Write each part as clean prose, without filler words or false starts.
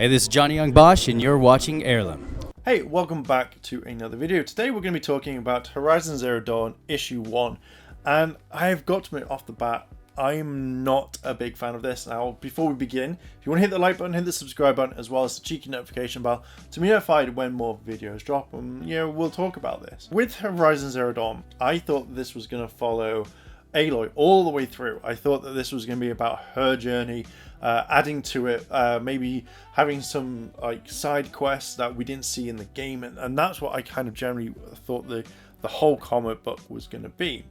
Hey, this is Johnny Young Bosch, and you're watching Airlim. Hey, welcome back to another video. Today we're going to be talking about Horizon Zero Dawn Issue 1. And I've got to admit off the bat, I'm not a big fan of this. Now, before we begin, if you want to hit the like button, hit the subscribe button, as well as the cheeky notification bell to be notified when more videos drop. And, we'll talk about this. With Horizon Zero Dawn, I thought this was going to follow Aloy all the way through. I thought that this was going to be about her journey, adding to it, maybe having some like side quests that we didn't see in the game, and that's what I kind of generally thought the whole comic book was going to be.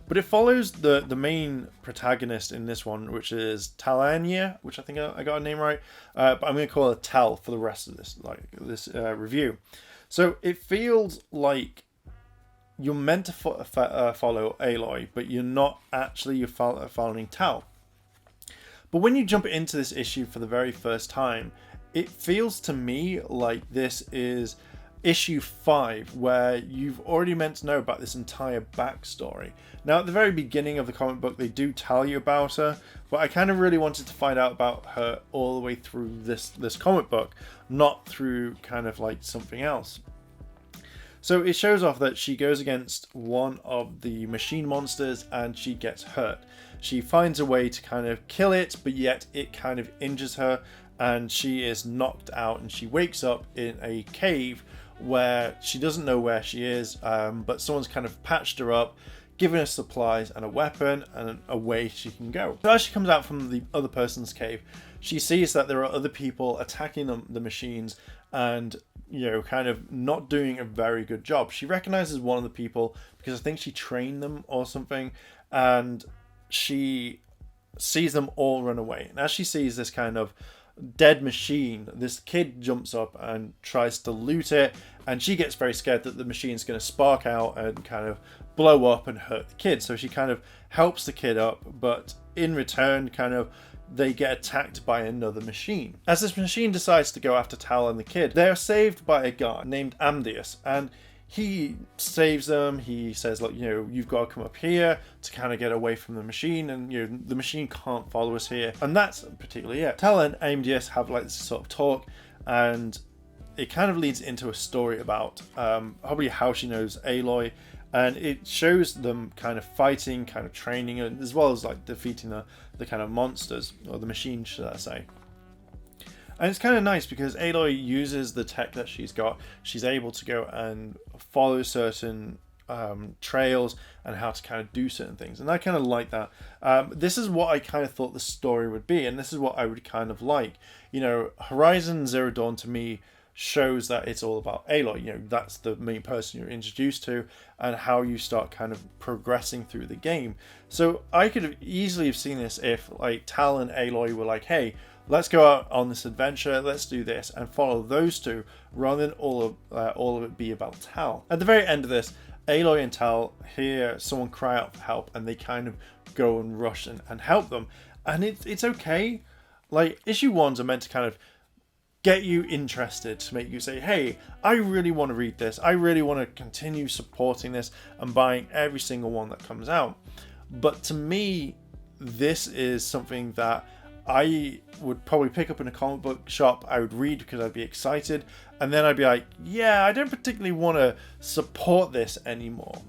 But it follows the main protagonist in this one, which is Talania, which I think I got her name right, but I'm going to call her Tal for the rest of this review. So it feels like you're meant to follow Aloy, but you're not actually. You're following Tal. But when you jump into this issue for the very first time, it feels to me like this is issue 5, where you've already meant to know about this entire backstory. Now, at the very beginning of the comic book, they do tell you about her, but I kind of really wanted to find out about her all the way through this comic book, not through kind of like something else. So it shows off that she goes against one of the machine monsters and she gets hurt. She finds a way to kind of kill it, but yet it kind of injures her and she is knocked out, and she wakes up in a cave where she doesn't know where she is, but someone's kind of patched her up, given her supplies and a weapon and a way she can go. So as she comes out from the other person's cave, she sees that there are other people attacking the machines and, kind of not doing a very good job. She recognizes one of the people because I think she trained them or something, and she sees them all run away. And as she sees this kind of dead machine, this kid jumps up and tries to loot it, and she gets very scared that the machine's going to spark out and kind of blow up and hurt the kid. So she kind of helps the kid up, but in return kind of they get attacked by another machine. As this machine decides to go after Tal and the kid, they are saved by a guy named Amadeus, and he saves them. He says, look, you've got to come up here to kind of get away from the machine, and the machine can't follow us here. And that's particularly it. Tal and Amadeus have like this sort of talk, and it kind of leads into a story about probably how she knows Aloy, and it shows them kind of fighting, kind of training, as well as like defeating the kind of monsters, or the machine, should I say. And it's kind of nice because Aloy uses the tech that she's got. She's able to go and follow certain trails and how to kind of do certain things. And I kind of like that. This is what I kind of thought the story would be, and this is what I would kind of like. Horizon Zero Dawn to me shows that it's all about Aloy. That's the main person you're introduced to, and how you start kind of progressing through the game. So I could have easily have seen this if like Tal and Aloy were like, hey, let's go out on this adventure, let's do this, and follow those two, rather than all of it be about Tal. At the very end of this, Aloy and Tal hear someone cry out for help, and they kind of go and rush and help them. And it's okay. Like, issue 1s are meant to kind of get you interested, to make you say, hey, I really want to read this. I really want to continue supporting this and buying every single one that comes out. But to me, this is something that I would probably pick up in a comic book shop. I would read because I'd be excited, and then I'd be like, yeah, I don't particularly want to support this anymore.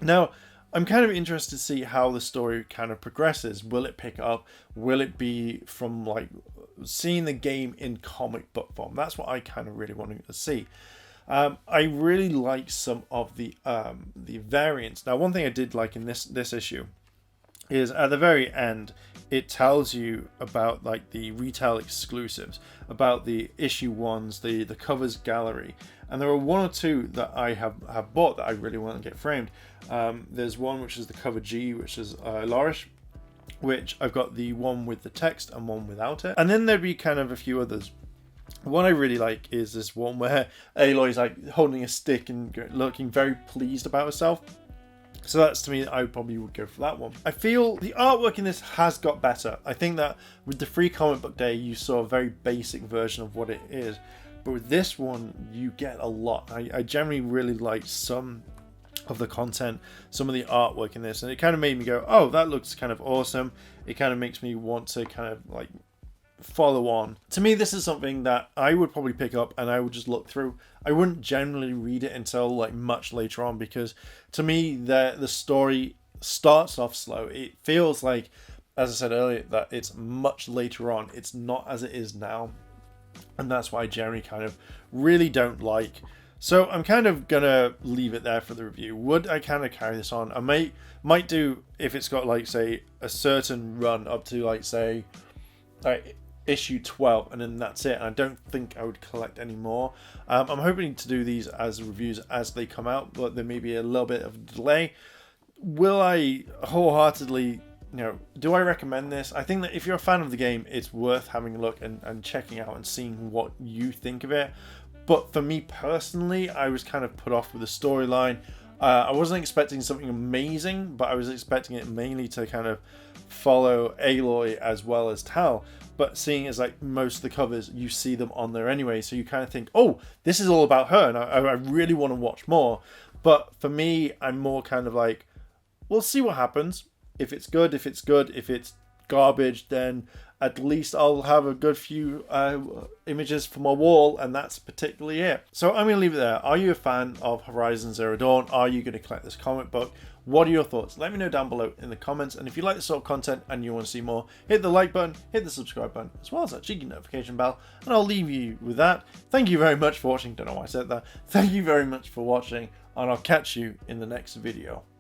Now, I'm kind of interested to see how the story kind of progresses. Will it pick up? Will it be from like seeing the game in comic book form? That's what I kind of really wanted to see. I really like some of the variants. Now, one thing I did like in this issue is at the very end, it tells you about like the retail exclusives, about the issue 1s, the covers gallery, and there are one or two that I have bought that I really want to get framed. There's one which is the cover G, which is Lorish, which I've got the one with the text and one without it, and then there'd be kind of a few others. One I really like is this one where Aloy's like holding a stick and looking very pleased about herself. So that's, to me, I probably would go for that one. I feel the artwork in this has got better. I think that with the free comic book day, you saw a very basic version of what it is. But with this one, you get a lot. I generally really like some of the content, some of the artwork in this, and it kind of made me go, oh, that looks kind of awesome. It kind of makes me want to kind of like follow on. To me, this is something that I would probably pick up and I would just look through. I wouldn't generally read it until like much later on, because to me the story starts off slow. It feels like, as I said earlier, that it's much later on. It's not as it is now, and that's why I generally kind of really don't like. So I'm kind of gonna leave it there for the review. Would I kind of carry this on? I might do, if it's got like say a certain run up to like say issue 12, and then that's it. And I don't think I would collect any more. I'm hoping to do these as reviews as they come out, but there may be a little bit of delay. Will I wholeheartedly, do I recommend this? I think that if you're a fan of the game, it's worth having a look and checking out and seeing what you think of it. But for me personally, I was kind of put off with the storyline. I wasn't expecting something amazing, but I was expecting it mainly to kind of follow Aloy as well as Tal. But seeing as like most of the covers, you see them on there anyway, so you kind of think, oh, this is all about her, and I really want to watch more. But for me, I'm more kind of like, we'll see what happens. If it's good, if it's good. If it's garbage, then at least I'll have a good few images for my wall, and that's particularly it. So I'm going to leave it there. Are you a fan of Horizon Zero Dawn? Are you going to collect this comic book? What are your thoughts? Let me know down below in the comments. And if you like this sort of content and you want to see more, hit the like button, hit the subscribe button, as well as that cheeky notification bell. And I'll leave you with that. Thank you very much for watching. Don't know why I said that. Thank you very much for watching, and I'll catch you in the next video.